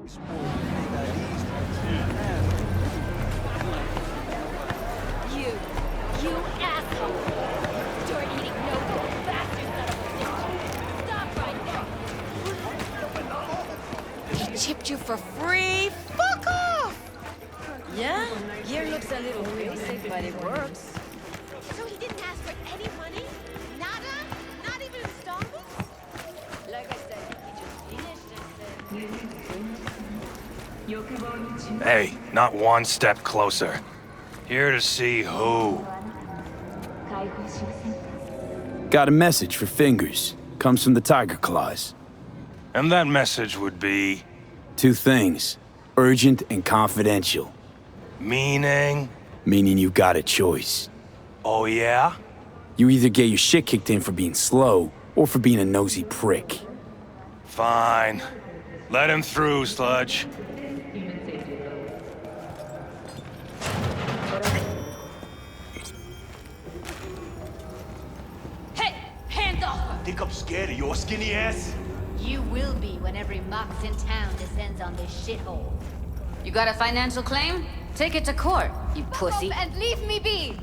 You asshole! You're eating no-go bastard son of a bitch! Stop right there! He chipped you for free? Fuck off! Yeah, gear looks a little basic, but it works. So he didn't ask for any money? Nada? Not even installments? Like I said, he just finished and said... Hey, not one step closer. Here to see who. Got a message for Fingers. Comes from the Tiger Claws. And that message would be... Two things. Urgent and confidential. Meaning? Meaning you got a choice. Oh yeah? You either get your shit kicked in for being slow, or for being a nosy prick. Fine. Let him through, Sludge. Hey! Hands off! Think I'm scared of your skinny ass? You will be when every mox in town descends on this shithole. You got a financial claim? Take it to court, you pussy. And leave me be!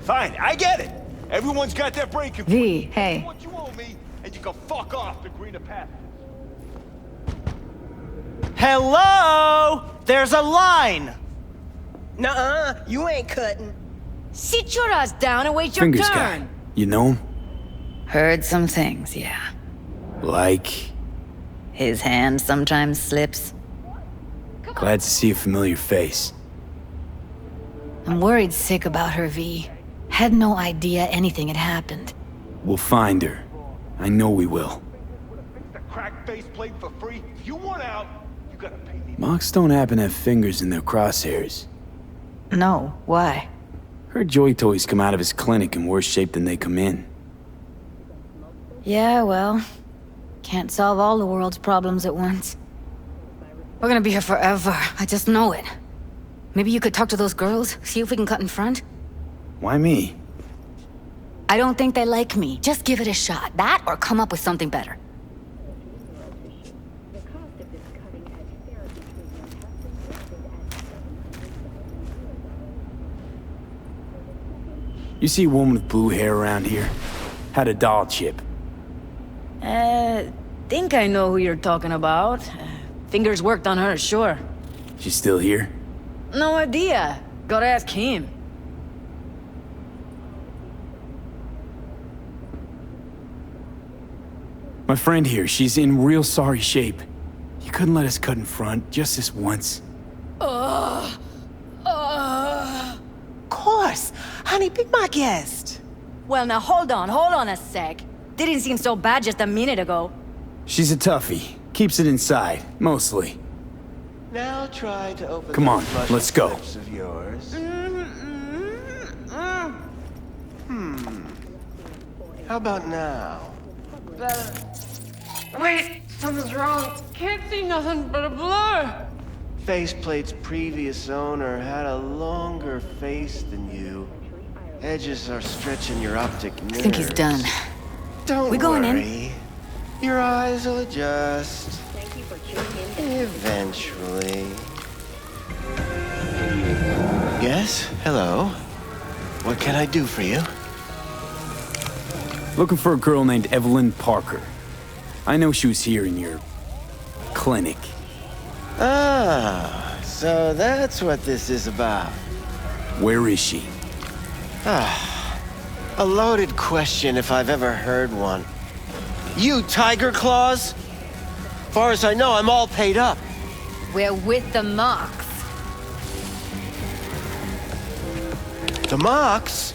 Fine, I get it. Everyone's got their breaking point. V, hey. What you owe me, and you can fuck off to greener pastures. Hello? There's a line! Nuh-uh, you ain't cutting. Sit your ass down and wait your Fingers turn. guy. You know him? Heard some things, yeah. Like... His hand sometimes slips. Glad to see a familiar face. I'm worried sick about her, V. Had no idea anything had happened. We'll find her. I know we will. The crack faceplate for free? You want out, you gotta pay me. Mox don't happen to have fingers in their crosshairs. No, why? Her Joy Toys come out of his clinic in worse shape than they come in. Yeah, well, can't solve all the world's problems at once. We're gonna be here forever. I just know it. Maybe you could talk to those girls, see if we can cut in front? Why me? I don't think they like me. Just give it a shot. That or come up with something better. You see a woman with blue hair around here? Had a doll chip. Think I know who you're talking about. Fingers worked on her, sure. She's still here? No idea. Gotta ask him. My friend here, she's in real sorry shape. You couldn't let us cut in front, just this once. Of course. Honey, be my guest. Well, now hold on a sec. Didn't seem so bad just a minute ago. She's a toughie. Keeps it inside, mostly. Now try to open Come on, those luscious let's go. lips of yours. How about now? Wait, something's wrong. Can't see nothing but a blur. Faceplate's previous owner had a longer face than you. Edges are stretching your optic nerves. I think he's done. Don't We going in? worry. Your eyes will adjust. Eventually. Yes? Hello? What can I do for you? Looking for a girl named Evelyn Parker. I know she was here in your... clinic. Ah, so that's what this is about. Where is she? A loaded question if I've ever heard one. You Tiger Claws? Far as I know, I'm all paid up. We're with the Mox. The Mox?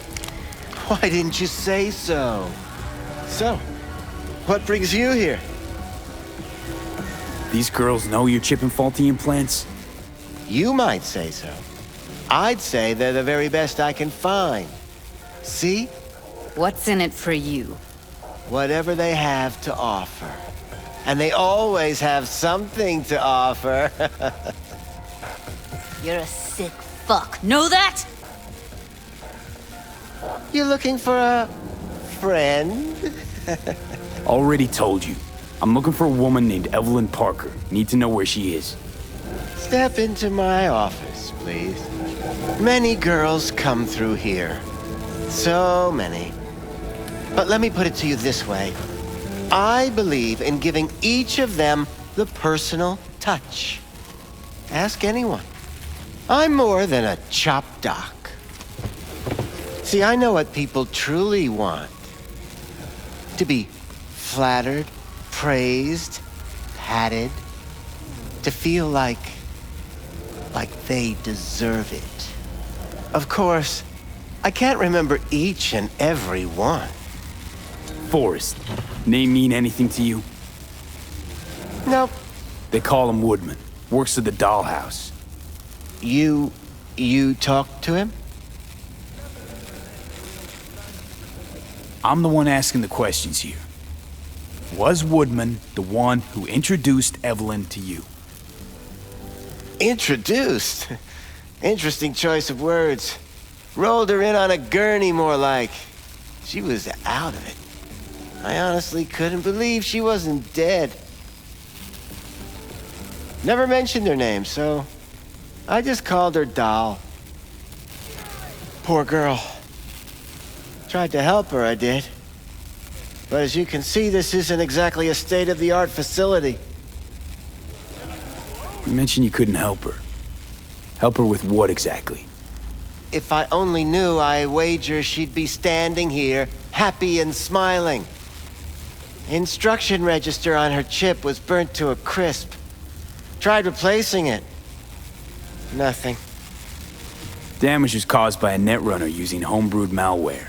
Why didn't you say so? So, what brings you here? These girls know you're chipping faulty implants? You might say so. I'd say they're the very best I can find. See? What's in it for you? Whatever they have to offer. And they always have something to offer. You're a sick fuck. Know that? You looking for a friend? Already told you. I'm looking for a woman named Evelyn Parker. Need to know where she is. Step into my office, please. Many girls come through here. So many. But let me put it to you this way. I believe in giving each of them the personal touch. Ask anyone. I'm more than a chop doc. See, I know what people truly want. To be flattered, praised, patted. To feel like they deserve it. Of course, I can't remember each and every one. Forrest. Name mean anything to you? Nope. They call him Woodman. Works at the dollhouse. You talked to him? I'm the one asking the questions here. Was Woodman the one who introduced Evelyn to you? Introduced? Interesting choice of words. Rolled her in on a gurney, more like. She was out of it. I honestly couldn't believe she wasn't dead. Never mentioned her name, so I just called her Doll. Poor girl. Tried to help her, I did. But as you can see, this isn't exactly a state-of-the-art facility. You mentioned you couldn't help her. Help her with what exactly? If I only knew, I wager she'd be standing here, happy and smiling. Instruction register on her chip was burnt to a crisp. Tried replacing it. Nothing. Damage was caused by a netrunner using homebrewed malware.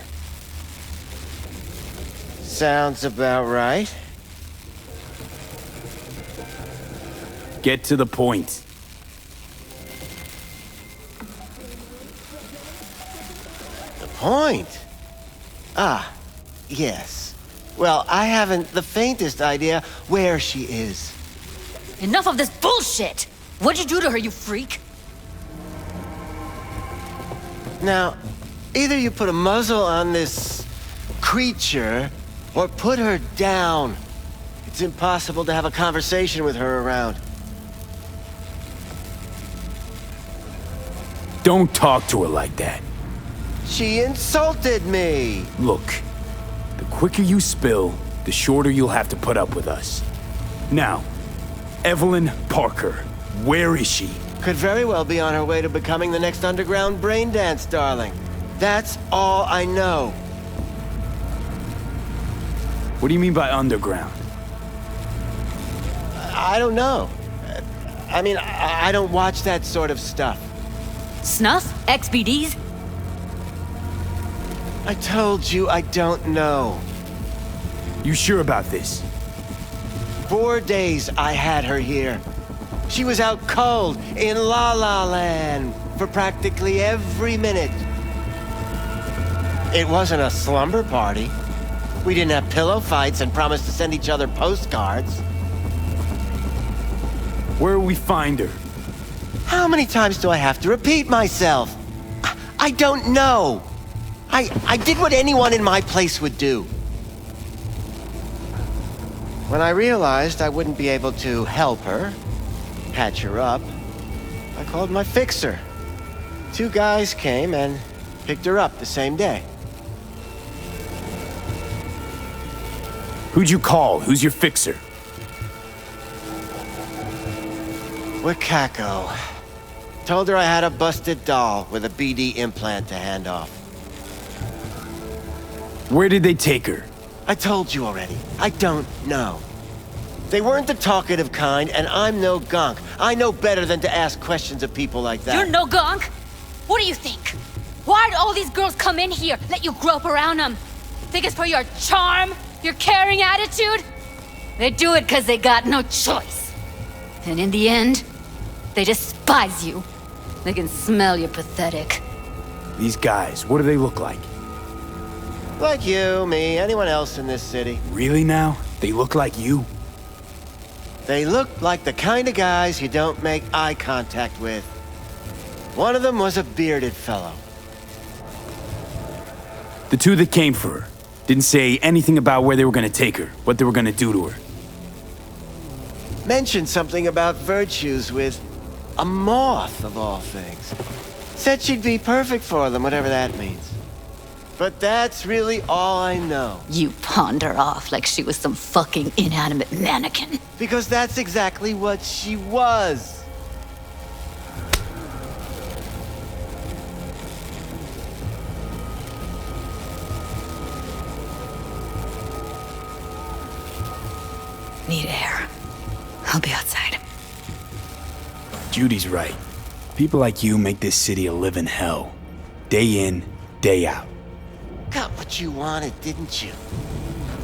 Sounds about right. Get to the point. The point? Ah, yes. Well, I haven't the faintest idea where she is. Enough of this bullshit! What'd you do to her, you freak? Now, either you put a muzzle on this creature, or put her down. It's impossible to have a conversation with her around. Don't talk to her like that. She insulted me! Look, the quicker you spill, the shorter you'll have to put up with us. Now, Evelyn Parker, where is she? Could very well be on her way to becoming the next underground brain dance darling. That's all I know. What do you mean by underground? I don't know. I mean, I don't watch that sort of stuff. Snuff? XBDs? I told you I don't know. You sure about this? 4 days I had her here. She was out cold in La La Land for practically every minute. It wasn't a slumber party. We didn't have pillow fights and promised to send each other postcards. Where will we find her? How many times do I have to repeat myself? I don't know. I did what anyone in my place would do. When I realized I wouldn't be able to help her, patch her up, I called my fixer. 2 guys came and picked her up the same day. Who'd you call? Who's your fixer? Wakako. Told her I had a busted doll with a BD implant to hand off. Where did they take her? I told you already. I don't know. They weren't the talkative kind, and I'm no gonk. I know better than to ask questions of people like that. You're no gonk? What do you think? Why'd all these girls come in here, let you grope around them? Think it's for your charm? Your caring attitude? They do it because they got no choice. And in the end, they despise you. They can smell you're pathetic. These guys, what do they look like? Like you, me, anyone else in this city. Really now? They look like you? They look like the kind of guys you don't make eye contact with. One of them was a bearded fellow. The 2 that came for her didn't say anything about where they were gonna take her, what they were gonna do to her. Mentioned something about virtues with a moth, of all things. Said she'd be perfect for them, whatever that means. But that's really all I know. You pawned her off like she was some fucking inanimate mannequin. Because that's exactly what she was. Need air. I'll be outside. Judy's right. People like you make this city a living hell. Day in, day out. Got what you wanted, didn't you?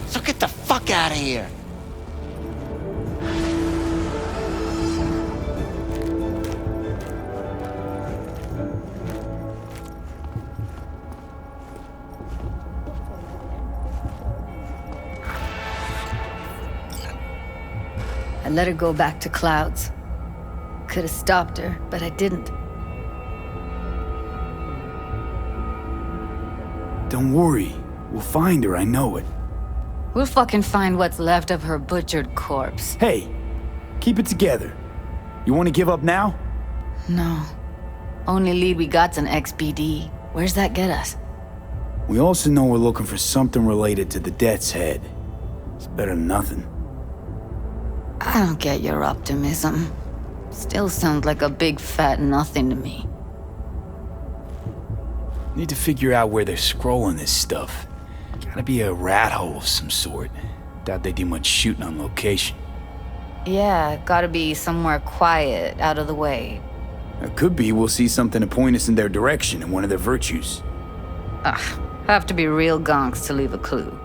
So get the fuck out of here. I let her go back to Clouds. Could have stopped her, but I didn't. Don't worry. We'll find her, I know it. We'll fucking find what's left of her butchered corpse. Hey, keep it together. You want to give up now? No. Only lead we got's an XBD. Where's that get us? We also know we're looking for something related to the Death's Head. It's better than nothing. I don't get your optimism. Still sounds like a big fat nothing to me. Need to figure out where they're scrolling this stuff. Gotta be a rat hole of some sort. Doubt they do much shooting on location. Yeah, gotta be somewhere quiet, out of the way. It could be we'll see something to point us in their direction in one of their virtues. Have to be real gonks to leave a clue.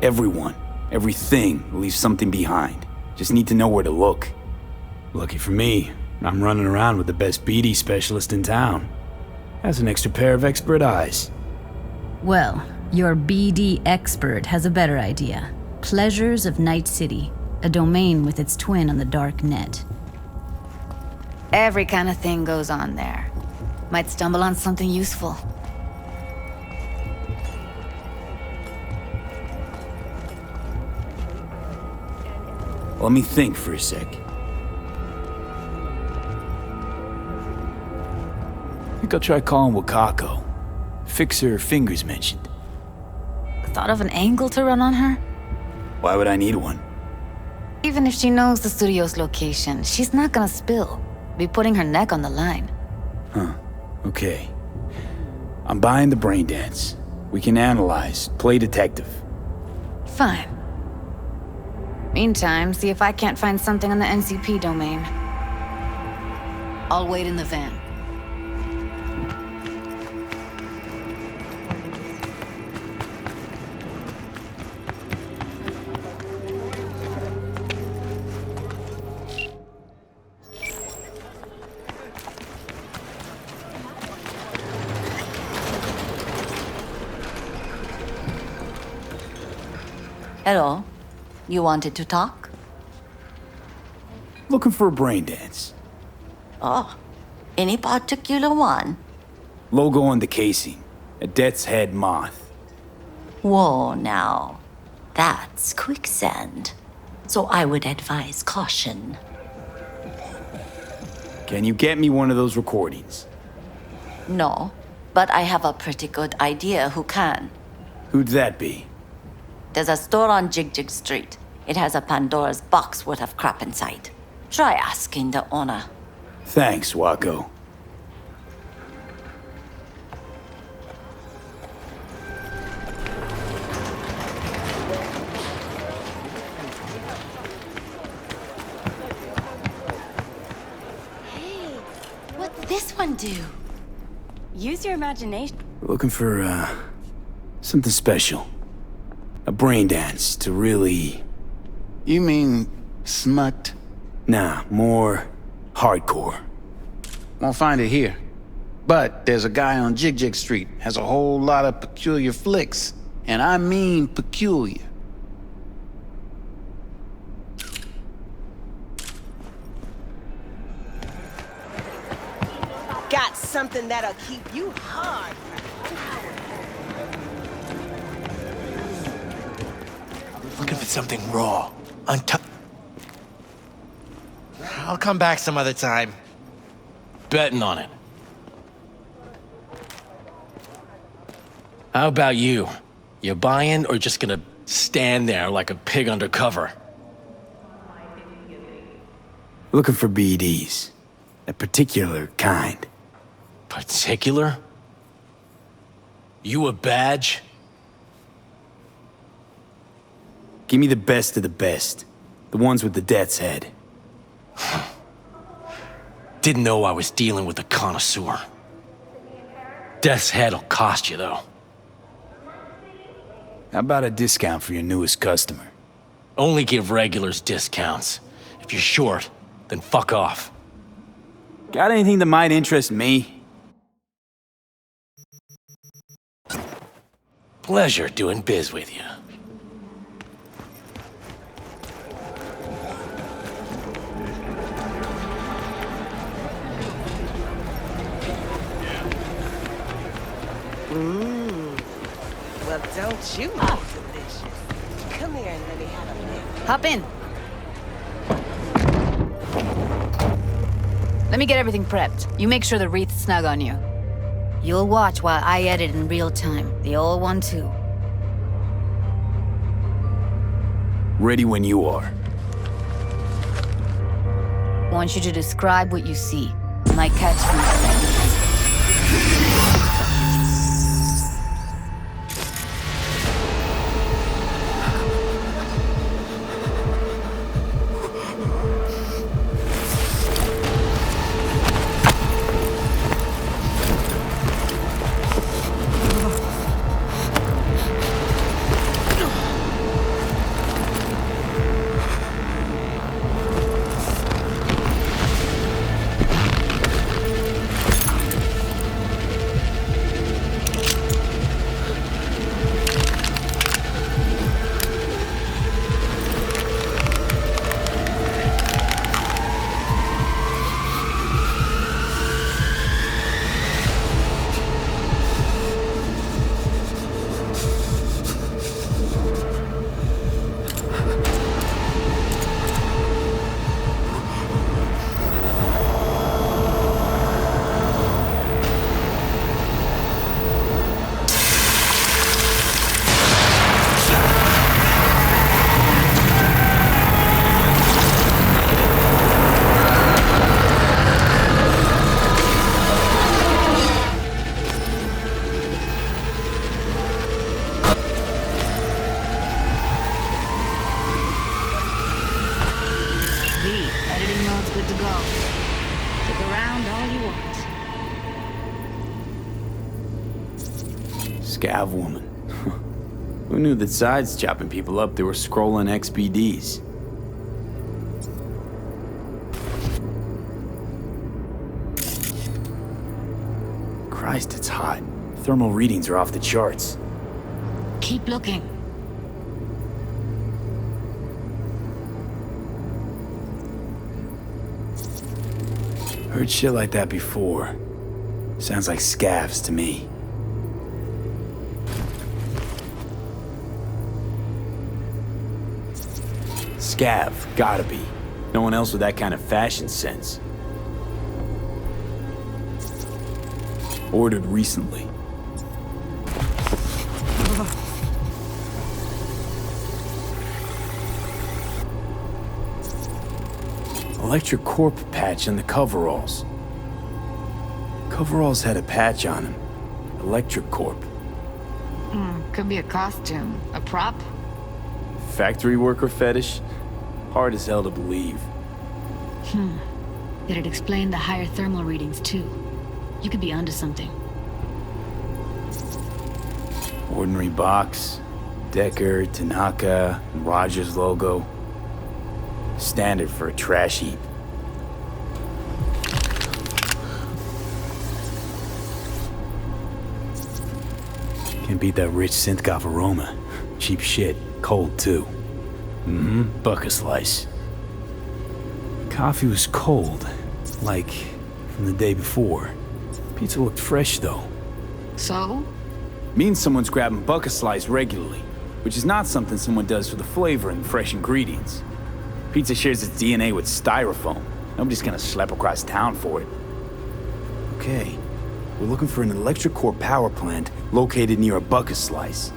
Everyone, everything leaves something behind. Just need to know where to look. Lucky for me, I'm running around with the best BD specialist in town. Has an extra pair of expert eyes. Well, your BD expert has a better idea. Pleasures of Night City, a domain with its twin on the dark net. Every kind of thing goes on there. Might stumble on something useful. Let me think for a sec. I think I'll try calling Wakako. Fix her fingers mentioned. Thought of an angle to run on her? Why would I need one? Even if she knows the studio's location, she's not gonna spill. Be putting her neck on the line. Huh. Okay. I'm buying the brain dance. We can analyze, play detective. Fine. Meantime, see if I can't find something on the NCP domain. I'll wait in the van. Hello. You wanted to talk? Looking for a brain dance. Oh, any particular one? Logo on the casing. A Death's Head moth. Whoa, now. That's quicksand. So I would advise caution. Can you get me one of those recordings? No, but I have a pretty good idea who can. Who'd that be? There's a store on Jig Street. It has a Pandora's box worth of crap inside. Try asking the owner. Thanks, Wako. Hey, what's this one do? Use your imagination. Looking for, something special. A brain dance to really... You mean smut? Nah, more hardcore. Won't find it here. But there's a guy on Jig Street, has a whole lot of peculiar flicks. And I mean peculiar. Got something that'll keep you hard. looking for something raw, I'll come back some other time. Betting on it. How about you? You buying or just gonna stand there like a pig undercover? Looking for BDs. A particular kind. Particular? You a badge? Give me the best of the best. The ones with the death's head. Didn't know I was dealing with a connoisseur. Death's head'll cost you, though. How about a discount for your newest customer? Only give regulars discounts. If you're short, then fuck off. Got anything that might interest me? Pleasure doing biz with you. Well, don't you look delicious. Come here and let me have a look. Hop in. Let me get everything prepped. You make sure the wreath's snug on you. You'll watch while I edit in real time. The old one, too. Ready when you are. Want you to describe what you see. My catchphrase. Scav woman. Who knew that sides chopping people up, they were scrolling XBDs? Christ, it's hot. Thermal readings are off the charts. Keep looking. Heard shit like that before. Sounds like scavs to me. Scav, gotta be. No one else with that kind of fashion sense. Ordered recently. Electric Corp patch on the coveralls. Coveralls had a patch on them. Electric Corp. Could be a costume. A prop? Factory worker fetish? Hard as hell to believe. It'd explain the higher thermal readings, too. You could be onto something. Ordinary box. Decker, Tanaka, and Rogers logo. Standard for a trash heap. Can't beat that rich synth-goth aroma. Cheap shit. Cold, too. Bucket slice. Coffee was cold. Like, from the day before. Pizza looked fresh, though. So? Means someone's grabbing bucket slice regularly. which is not something someone does for the flavor and fresh ingredients. Pizza shares its DNA with styrofoam. Nobody's gonna schlep across town for it. Okay, we're looking for an electric core power plant located near a bucket slice.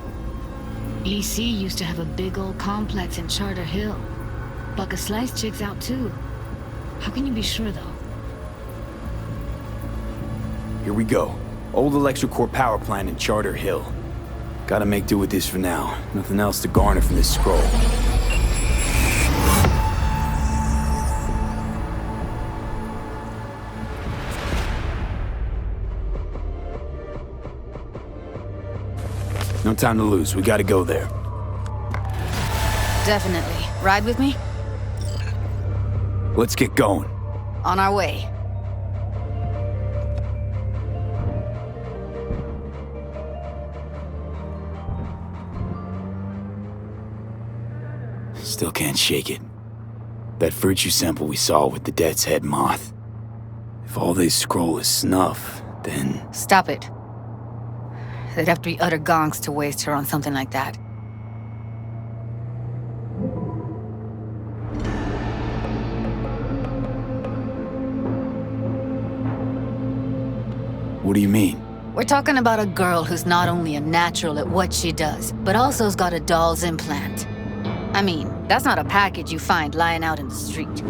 EC used to have a big old complex in Charter Hill. Bucket Slice checks out too. How can you be sure though? Here we go. Old electric core power plant in Charter Hill. Gotta make do with this for now. Nothing else to garner from this scroll. No time to lose. We gotta go there. Definitely. Ride with me? Let's get going. On our way. Still can't shake it. That virtue sample we saw with the Death's Head moth. If all they scroll is snuff, then... Stop it. They'd have to be utter gonks to waste her on something like that. What do you mean? We're talking about a girl who's not only a natural at what she does, but also's got a doll's implant. I mean, that's not a package you find lying out in the street.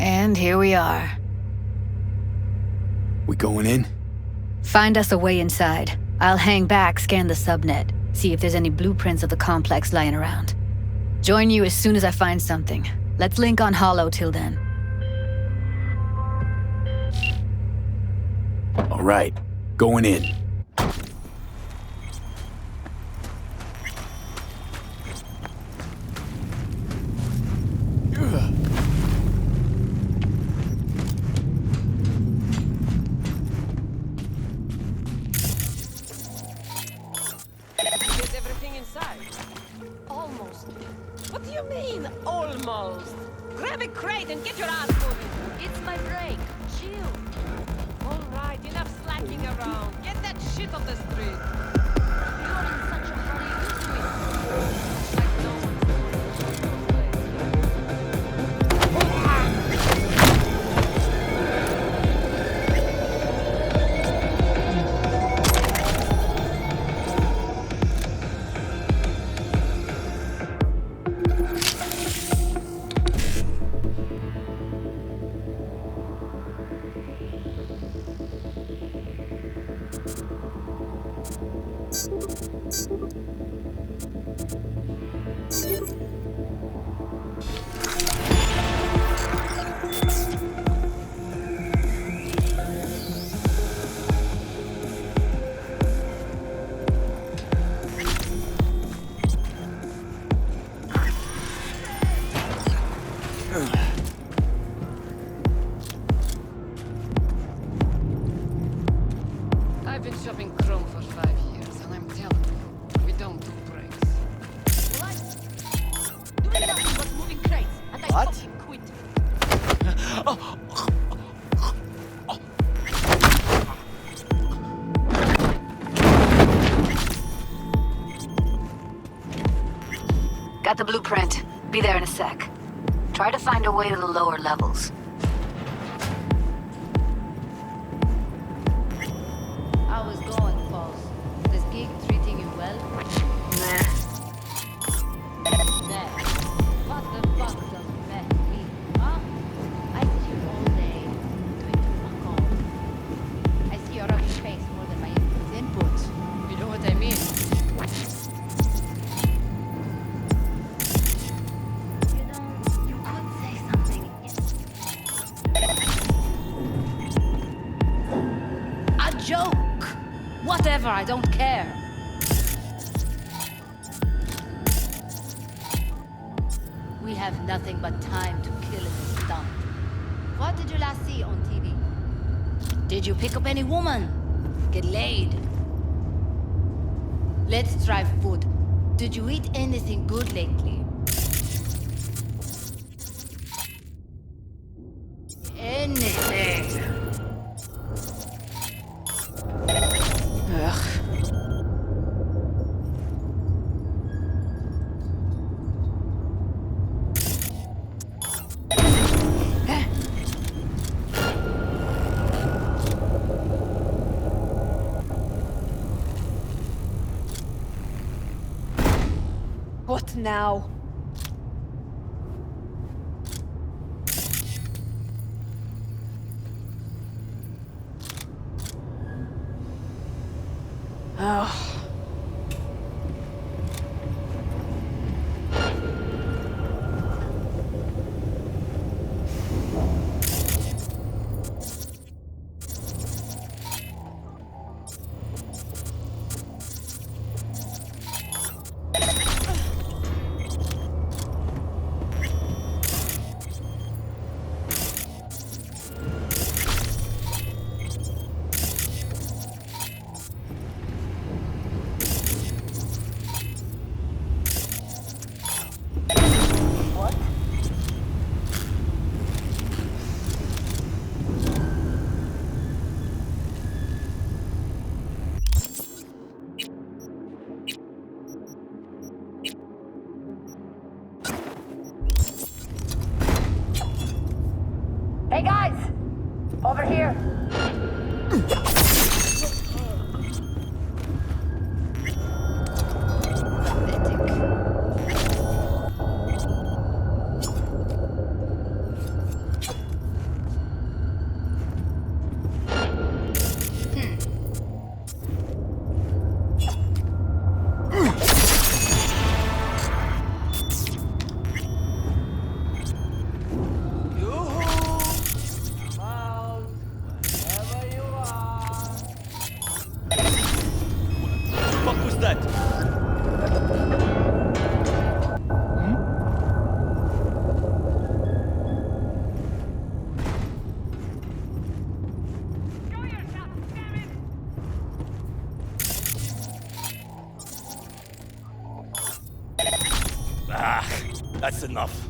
And here we are. We going in? Find us a way inside. I'll hang back, scan the subnet, see if there's any blueprints of the complex lying around. Join you as soon as I find something. Let's link on Hollow till then. All right, going in. Is everything inside? Almost. What do you mean, almost? Grab a crate and get your ass moving. It's my break. Chill. All right, enough slacking around. Get that shit off the street. You're in such a hurry. Like no one's I've been shopping Chrome for 5 years, and I'm telling you, we don't do breaks. What? Doing nothing but moving crates, and I What? fucking quit. Got the blueprint. Be there in a sec. Try to find a way to the lower levels. How is going, Falls? This gig treating you well? Nah. Nah. What the fuck does that mean, huh? I see you all day, doing fuck all. I see your ugly face more than my input. You know what I mean? You could say something. A joke! Whatever, I don't care. We have nothing but time to kill in this dump. What did you last see on TV? Did you pick up any woman? Get laid? Let's try food. Did you eat anything good lately? Anything. Ugh. What now? Oh. Hey guys! Over here! What was that? Ah, that's enough.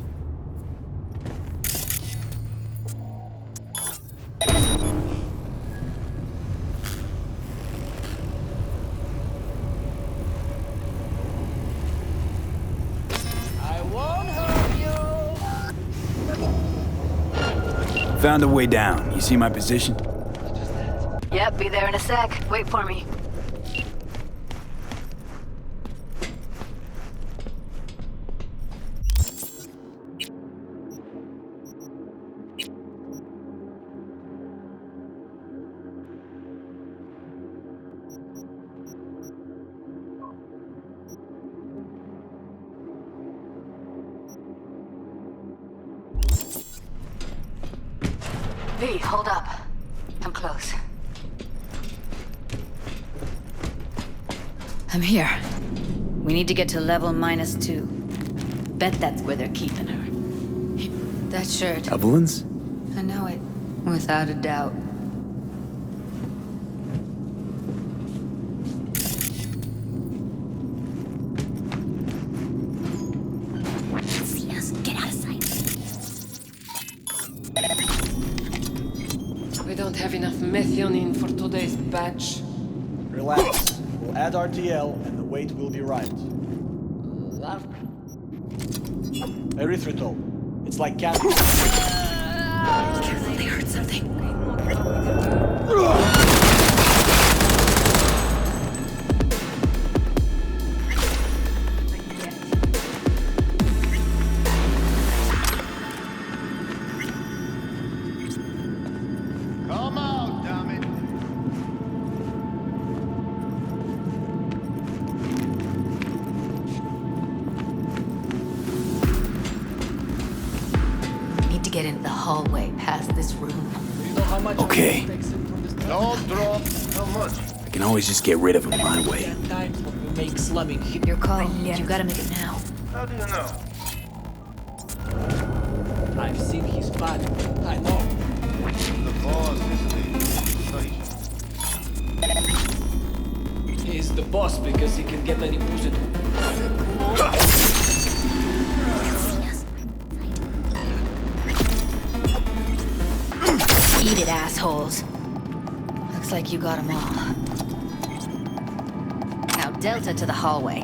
Found a way down. You see my position? Yep, be there in a sec. Wait for me. V, hold up. I'm close. I'm here. We need to get to level -2. Bet that's where they're keeping her. That shirt. Evelyn's? I know it. Without a doubt. Get out of sight. We don't have enough methionine for today's batch. Relax. We'll add RTL and the weight will be right. Erythritol. It's like cat. Careful, they heard something. Come out, damn it. Need to get into the hallway past this room. Okay. Don't drop. How much? I can always just get rid of him my way. Make slumming. Your call. You gotta make it now. How do you know? I've seen his body. I know. The boss is He's the boss because he can get any bullshit. Eat it, assholes. Looks like you got them all. Now Delta to the hallway.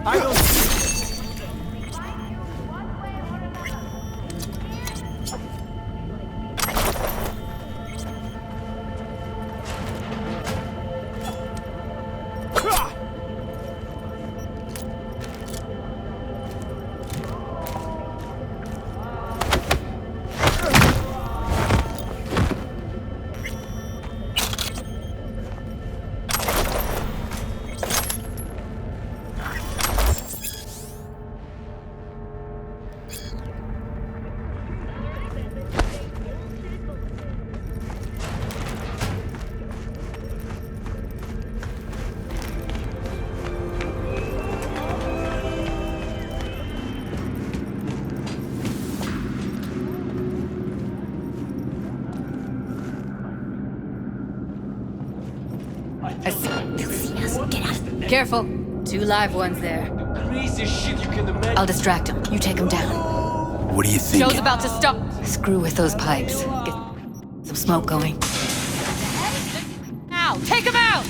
I don't. Careful. 2 live ones there. Craziest shit you can imagine. I'll distract him. You take him down. What do you think? Show's about to stop. Screw with those pipes. Get some smoke going. Now, take him out!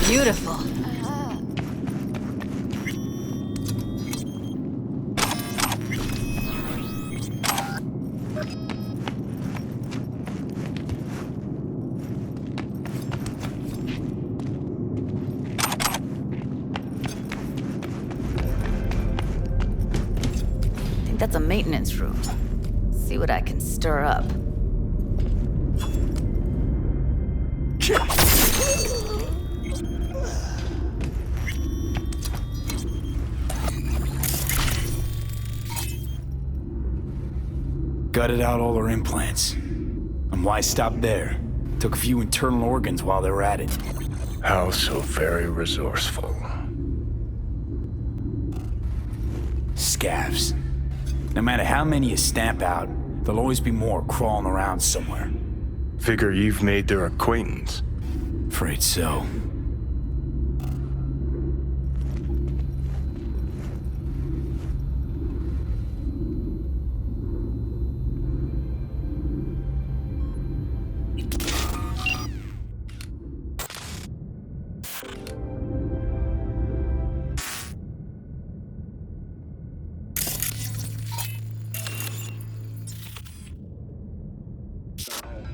Beautiful. I think that's a maintenance room. See what I can stir up. Gutted out all her implants. And why stop there? Took a few internal organs while they were at it. How so very resourceful. Scavs. No matter how many you stamp out, there'll always be more crawling around somewhere. Figure you've made their acquaintance. Afraid so.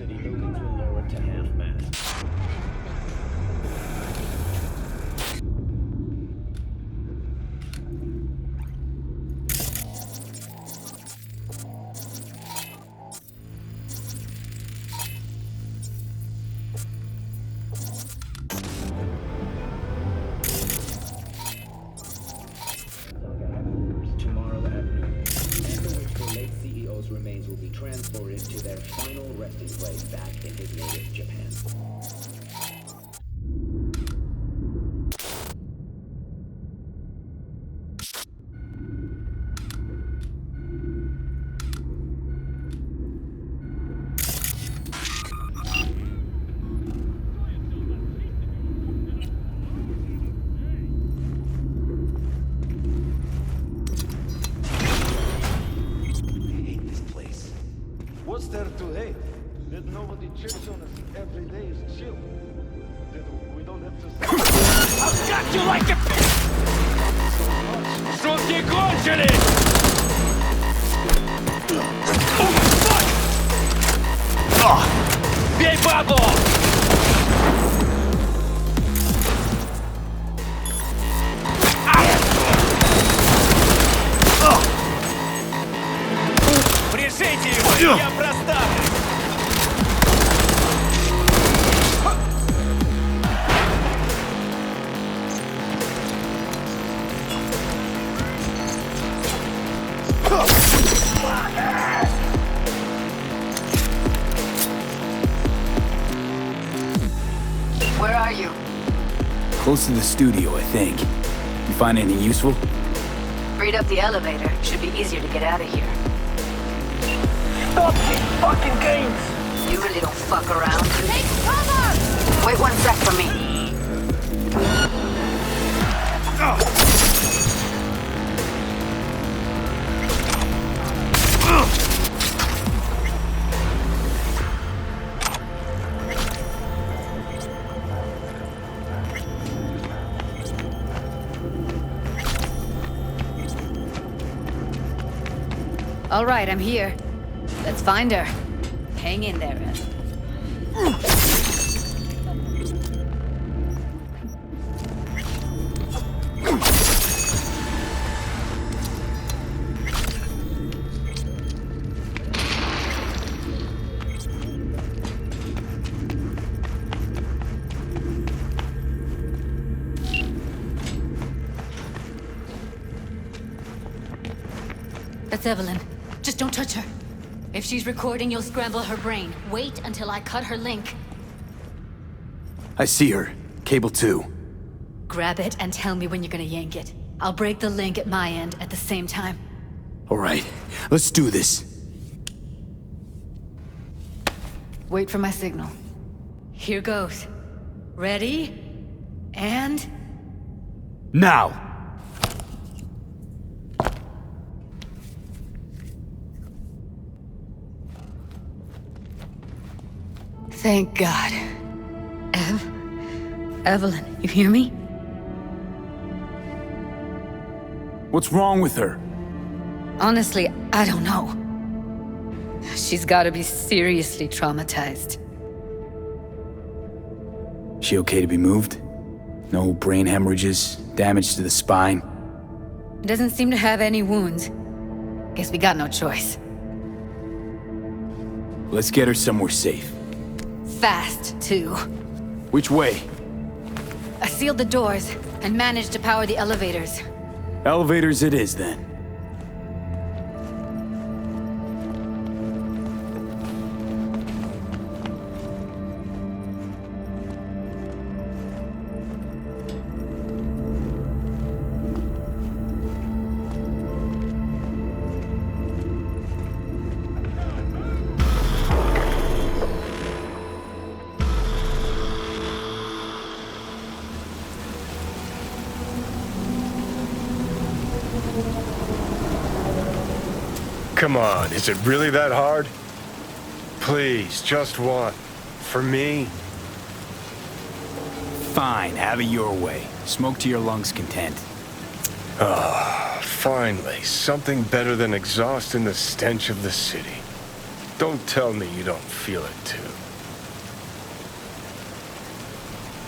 City buildings were lowered to half-mast. Tomorrow at noon, after which the late CEO's remains will be transported to their final resting place back in his native Japan. What's there to hate? That nobody checks on us every day is chill. That we don't have to... I've got you like a bitch! Сутки кончились! Fuck! Бей бабу! Прижите его, и я проставлю! Where are you? Close to the studio, I think. You find anything useful? Freed up the elevator. Should be easier to get out of here. Stop these fucking games! You really don't fuck around. Take cover! Wait 1 sec for me. All right, I'm here. Let's find her. Hang in there, Ed. That's Evelyn. Just don't touch her. If she's recording, you'll scramble her brain. Wait until I cut her link. I see her. Cable 2. Grab it and tell me when you're gonna yank it. I'll break the link at my end at the same time. All right, let's do this. Wait for my signal. Here goes. Ready? And... Now! Thank God. Evelyn, you hear me? What's wrong with her? Honestly, I don't know. She's gotta be seriously traumatized. She okay to be moved? No brain hemorrhages, damage to the spine? Doesn't seem to have any wounds. Guess we got no choice. Let's get her somewhere safe. Fast, too. Which way? I sealed the doors and managed to power the elevators. Elevators it is, then. Come on, is it really that hard? Please, just one. For me? Fine, have it your way. Smoke to your lungs' content. Ah, finally, something better than exhaust and the stench of the city. Don't tell me you don't feel it too.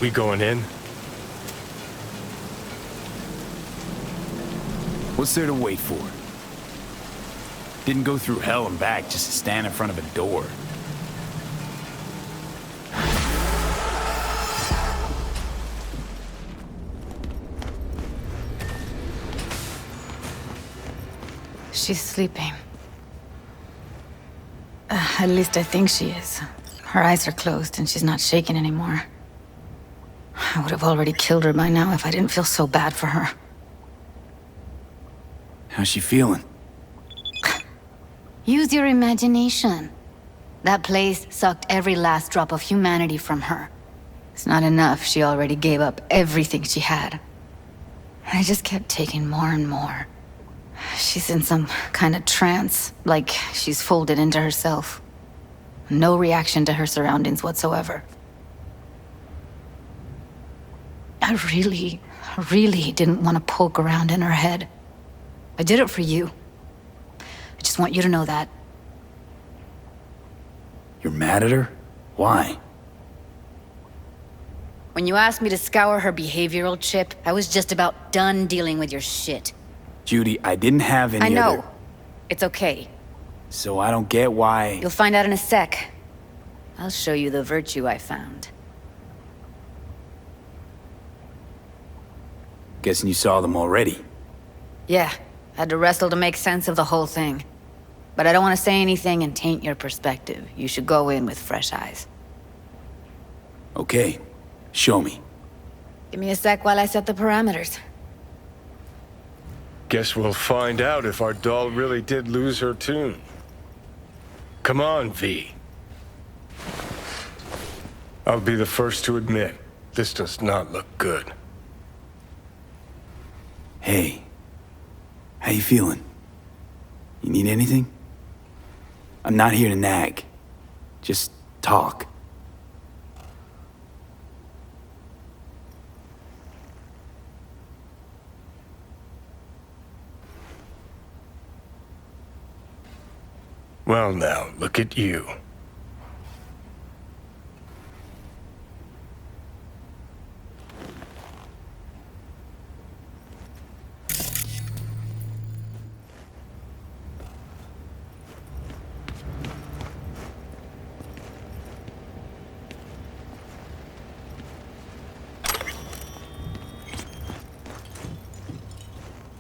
We going in? What's there to wait for? Didn't go through hell and back just to stand in front of a door. She's sleeping. At least I think she is. Her eyes are closed and she's not shaking anymore. I would have already killed her by now if I didn't feel so bad for her. How's she feeling? Use your imagination. That place sucked every last drop of humanity from her. It's not enough, she already gave up everything she had. I just kept taking more and more. She's in some kind of trance, like she's folded into herself. No reaction to her surroundings whatsoever. I really didn't want to poke around in her head. I did it for you. I just want you to know that. You're mad at her? Why? When you asked me to scour her behavioral chip, I was just about done dealing with your shit. Judy, I didn't have any I know. other... It's okay. So I don't get why... You'll find out in a sec. I'll show you the virtue I found. Guessing you saw them already. Yeah, had to wrestle to make sense of the whole thing. But I don't want to say anything and taint your perspective. You should go in with fresh eyes. Okay, show me. Give me a sec while I set the parameters. Guess we'll find out if our doll really did lose her tune. Come on, V. I'll be the first to admit, this does not look good. Hey, how you feeling? You need anything? I'm not here to nag. Just talk. Well now, look at you.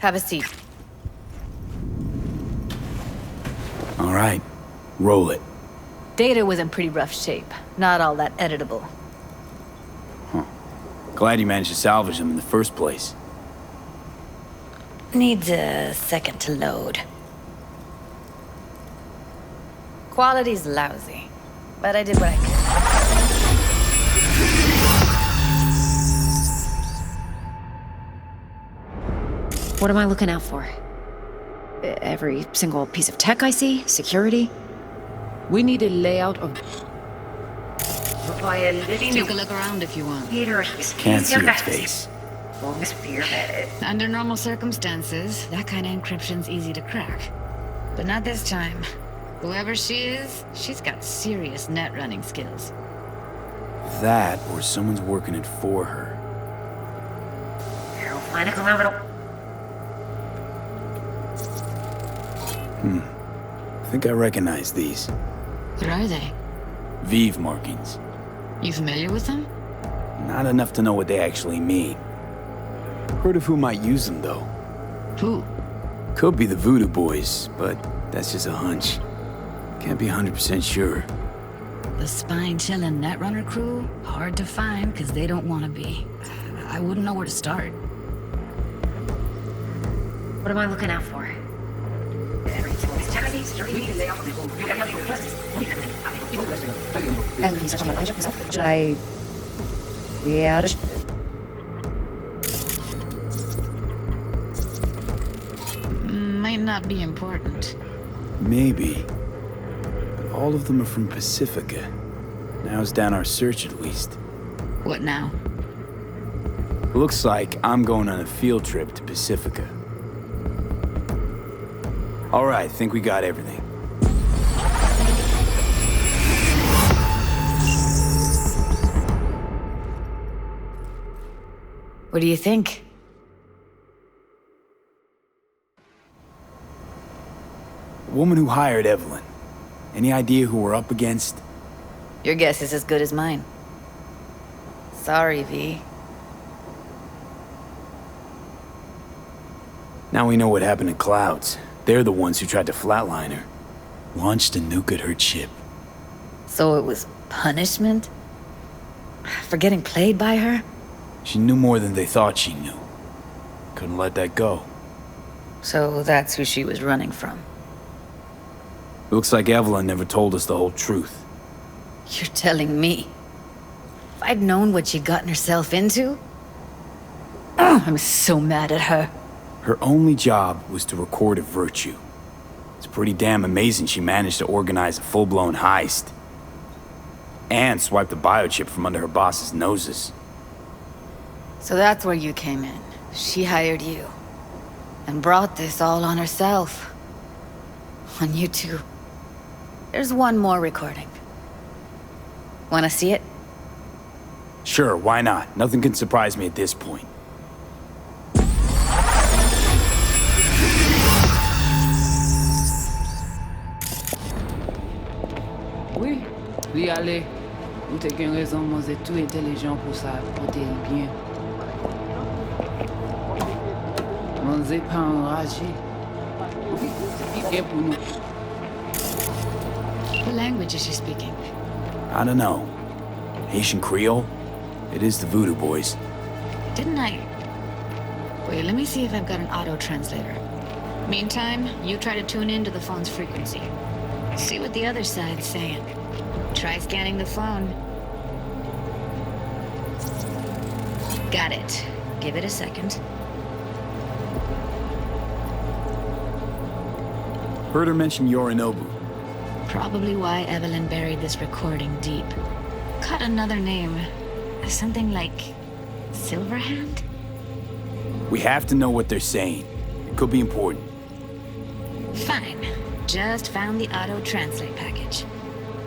Have a seat. All right, roll it. Data was in pretty rough shape. Not all that editable. Huh. Glad you managed to salvage them in the first place. Needs a second to load. Quality's lousy, but I did what I could. What am I looking out for? Every single piece of tech I see? Security? We need a layout of... Take a look around if you want. Can't see its face. Under normal circumstances, that kind of encryption's easy to crack. But not this time. Whoever she is, she's got serious net running skills. That, or someone's working it for her. I think I recognize these. What are they? Vive markings. You familiar with them? Not enough to know what they actually mean. Heard of who might use them, though. Who? Could be the Voodoo Boys, but that's just a hunch. Can't be 100% sure. The spine-chilling Netrunner crew? Hard to find, because they don't want to be. I wouldn't know where to start. What am I looking out for? Might not be important. Maybe. But all of them are from Pacifica. Now's down our search, at least. What now? Looks like I'm going on a field trip to Pacifica. All right, think we got everything. What do you think? The woman who hired Evelyn. Any idea who we're up against? Your guess is as good as mine. Sorry, V. Now we know what happened to Clouds. They're the ones who tried to flatline her. Launched a nuke at her ship. So it was punishment? For getting played by her? She knew more than they thought she knew. Couldn't let that go. So that's who she was running from. Looks like Evelyn never told us the whole truth. You're telling me? If I'd known what she'd gotten herself into? I'm so mad at her. Her only job was to record a virtue. It's pretty damn amazing she managed to organize a full-blown heist. And swipe the biochip from under her boss's noses. So that's where you came in. She hired you. And brought this all on herself. On you two. There's one more recording. Wanna see it? Sure, why not? Nothing can surprise me at this point. Oui, li ale. Ou te gen raison, moi c'est tout intelligent pour ça, pour te bien. Moi c'est pas enragé. C'est bien pour nous. What language is she speaking? I don't know. Haitian Creole? It is the Voodoo Boys. Didn't I? Wait, let me see if I've got an auto-translator. Meantime, you try to tune into the phone's frequency. See what the other side's saying. Try scanning the phone. Got it. Give it a second. Heard her mention Yorinobu. Probably why Evelyn buried this recording deep. Caught another name. Something like Silverhand? We have to know what they're saying. It could be important. Fine. Just found the auto-translate package.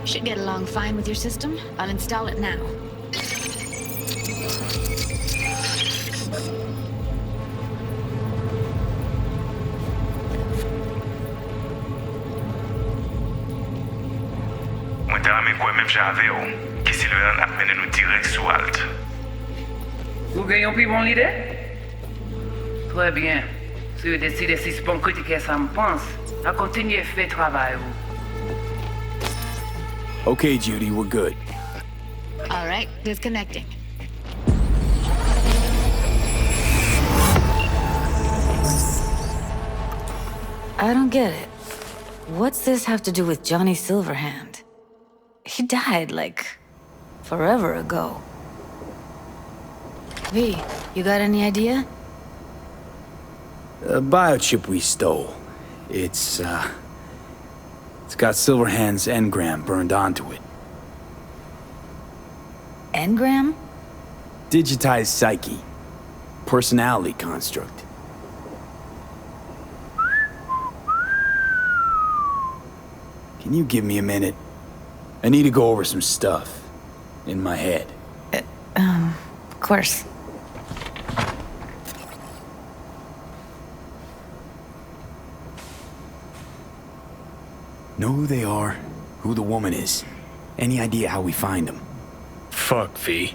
Should get along fine with your system. I'll install it now. Mwen te rame kwen menm jave ou, ki Silverhand ap mene nou direk sou alt. Vous gagnez plus bon l'idée? Très bien. Si vous décidez si c'est bon critiquer ça me pense, à continuer à faire travail vous. Okay, Judy, we're good. All right, disconnecting. I don't get it. What's this have to do with Johnny Silverhand? He died, like, forever ago. V, you got any idea? A biochip we stole. It's got Silverhand's engram burned onto it. Engram? Digitized psyche. Personality construct. Can you give me a minute? I need to go over some stuff. In my head. Of course. Know who they are, who the woman is. Any idea how we find them? Fuck, V.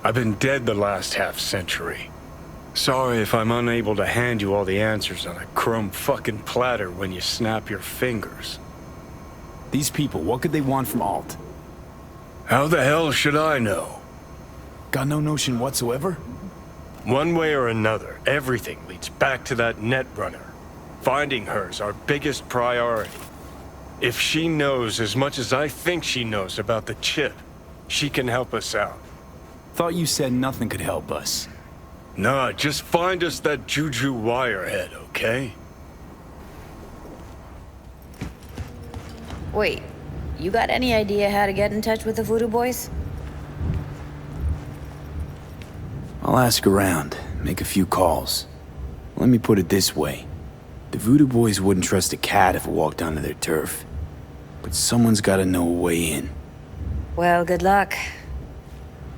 I've been dead the last half-century. Sorry if I'm unable to hand you all the answers on a chrome fucking platter when you snap your fingers. These people, what could they want from Alt? How the hell should I know? Got no notion whatsoever? One way or another, everything leads back to that Netrunner. Finding her's our biggest priority. If she knows as much as I think she knows about the chip, she can help us out. Thought you said nothing could help us. Nah, just find us that Juju wirehead, okay? Wait, you got any idea how to get in touch with the Voodoo Boys? I'll ask around, make a few calls. Let me put it this way. The Voodoo Boys wouldn't trust a cat if it walked onto their turf. But someone's gotta know a way in. Well, good luck.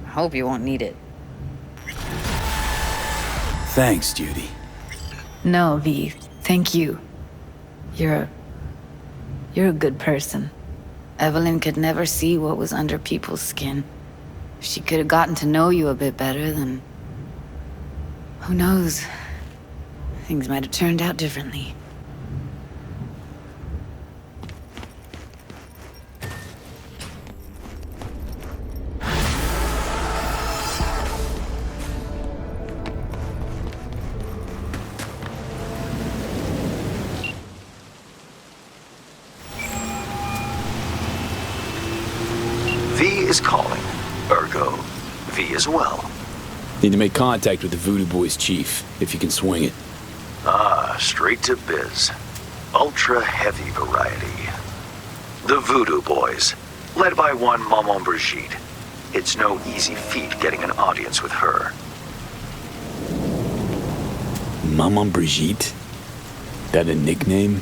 I hope you won't need it. Thanks, Judy. No, V. Thank you. You're a good person. Evelyn could never see what was under people's skin. If she could have gotten to know you a bit better, then... who knows? Things might have turned out differently. V is calling. Ergo, V as well. Need to make contact with the Voodoo Boys chief, if you can swing it. Ah, straight to biz. Ultra heavy variety. The Voodoo Boys, led by one Maman Brigitte. It's no easy feat getting an audience with her. Maman Brigitte? That a nickname?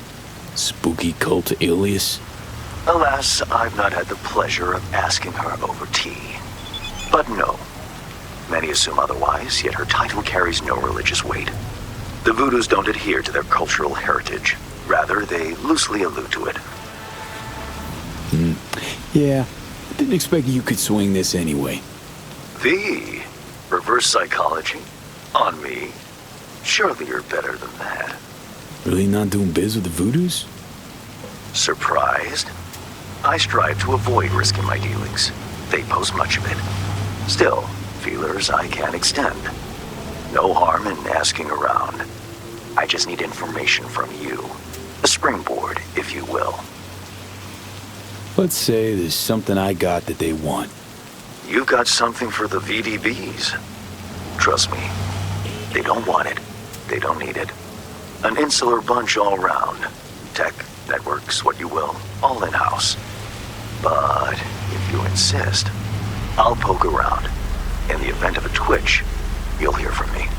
Spooky cult alias? Alas, I've not had the pleasure of asking her over tea. But no. Many assume otherwise, yet her title carries no religious weight. The Voodoos don't adhere to their cultural heritage. Rather, they loosely allude to it. Yeah, I didn't expect you could swing this anyway. V, reverse psychology? On me? Surely you're better than that. Really not doing biz with the Voodoos? Surprised? I strive to avoid risking my dealings. They pose much of it. Still, feelers I can extend. No harm in asking around. I just need information from you. A springboard, if you will. Let's say there's something I got that they want. You've got something for the VDBs. Trust me, they don't want it. They don't need it. An insular bunch all around. Tech, networks, what you will, all in-house. But if you insist, I'll poke around. In the event of a twitch, you'll hear from me.